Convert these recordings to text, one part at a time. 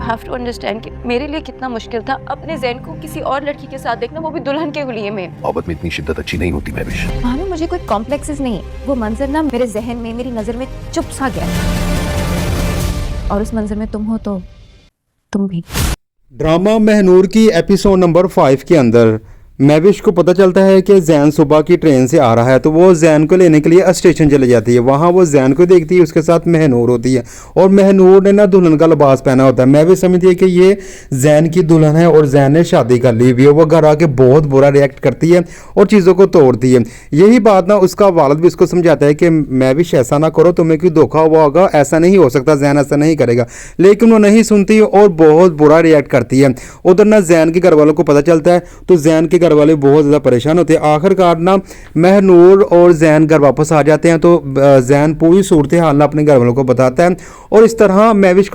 You have to understand कि मेरे लिए कितना मुश्किल था अपने ज़ैन को किसी और लड़की के साथ देखना, वो भी दुल्हन के हुलिये में। मोहब्बत में इतनी शिद्दत अच्छी नहीं होती महविश। मानो मुझे कोई कॉम्प्लेक्सेस नहीं, वो मंजर ना मेरे जहन में, मेरी नज़र में चुप सा गया, और उस मंजर में तुम हो तो तुम भी। ड्रामा महनूर की एपिसोड नंबर 5 के अंदर महविश को पता चलता है कि जैन सुबह की ट्रेन से आ रहा है, तो वो जैन को लेने के लिए स्टेशन चले जाती है। वहाँ वो जैन को देखती है, उसके साथ महनूर होती है और महनूर ने ना दुल्हन का लिबास पहना होता है। महविश समझती है कि ये जैन की दुल्हन है और जैन ने शादी कर ली हुई है। वो घर आके बहुत बुरा रिएक्ट करती है और चीज़ों को तोड़ती है। यही बात ना उसका वालिद भी उसको समझाता है कि महविश ऐसा ना करो, तुम्हें कोई धोखा हुआ होगा, ऐसा नहीं हो सकता, जैन ऐसा नहीं करेगा। लेकिन वो नहीं सुनती और बहुत बुरा रिएक्ट करती है। उधर ना जैन के घर वालों को पता चलता है, तो जैन के वाले बहुत ज़्यादा परेशान होते हैं। आखिरकार ना महनूर और जैन घर वापस आ जाते हैं, तो जैन पूरी सूरत हाल ना अपने घर वालों को बताता है और इस तरह महविश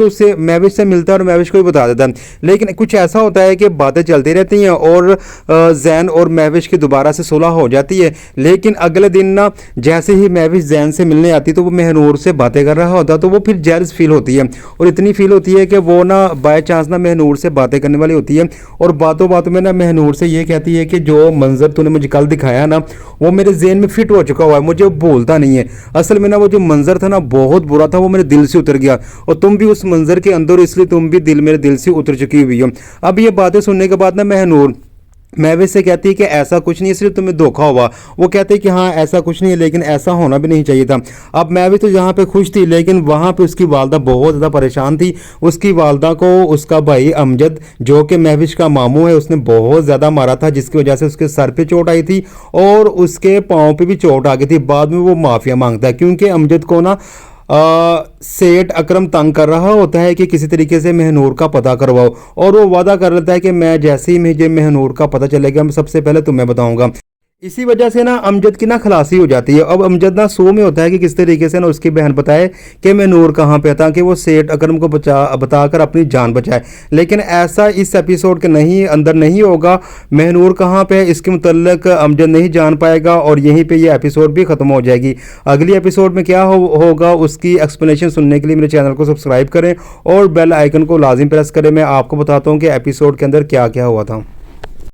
से मिलता है और महविश को भी बता देता है। लेकिन कुछ ऐसा होता है कि बातें चलती रहती हैं और जैन और महविश की दोबारा से सुलह हो जाती है। लेकिन अगले दिन ना जैसे ही महविश जैन से मिलने आती तो वो महनूर से बातें कर रहा होता, तो वो फिर जेलस फील होती है और इतनी फील होती है कि वो ना बाय चांस ना महनूर से बातें करने वाली होती है और बातों बातों में ना महनूर से ये कहती है कि जो मंजर तूने मुझे कल दिखाया ना, वो मेरे ज़हन में फिट हो चुका हुआ है, मुझे भूलता नहीं है। असल में ना वो जो मंजर था ना बहुत बुरा था, वो मेरे दिल से उतर गया और तुम भी उस मंजर के अंदर, इसलिए तुम भी मेरे दिल से उतर चुकी हुई हो। अब ये बातें सुनने के बाद ना महनूर महविश से कहती है कि ऐसा कुछ नहीं है, सिर्फ तुम्हें धोखा हुआ। वो कहते हैं कि हाँ ऐसा कुछ नहीं है, लेकिन ऐसा होना भी नहीं चाहिए था। अब महविश तो यहाँ पे खुश थी, लेकिन वहाँ पे उसकी वालदा बहुत ज़्यादा परेशान थी। उसकी वालदा को उसका भाई अमजद, जो कि महविश का मामू है, उसने बहुत ज़्यादा मारा था, जिसकी वजह से उसके सर पे चोट आई थी और उसके पाँव पे भी चोट आ गई थी। बाद में वो माफ़िया मांगता है क्योंकि अमजद को ना सेठ अकरम तंग कर रहा होता है कि किसी तरीके से महनूर का पता करवाओ, और वो वादा कर लेता है कि मैं जैसे ही मुझे महनूर का पता चलेगा मैं सबसे पहले तुम्हें बताऊंगा। इसी वजह से ना अमजद की ना खलासी हो जाती है। अब अमजद ना सो में होता है कि किस तरीके से ना उसकी बहन बताए कि महनूर कहाँ पे था, कि वो सेठ अकरम को बताकर अपनी जान बचाए। लेकिन ऐसा इस एपिसोड के अंदर नहीं होगा। महनूर कहाँ पे है इसके मुतल्लिक अमजद नहीं जान पाएगा और यहीं पे ये एपिसोड भी ख़त्म हो जाएगी। अगली एपिसोड में क्या होगा उसकी एक्सप्लेनेशन सुनने के लिए मेरे चैनल को सब्सक्राइब करें और बेल आइकन को लाजिम प्रेस करें। मैं आपको बताता हूँ कि एपिसोड के अंदर क्या क्या हुआ था।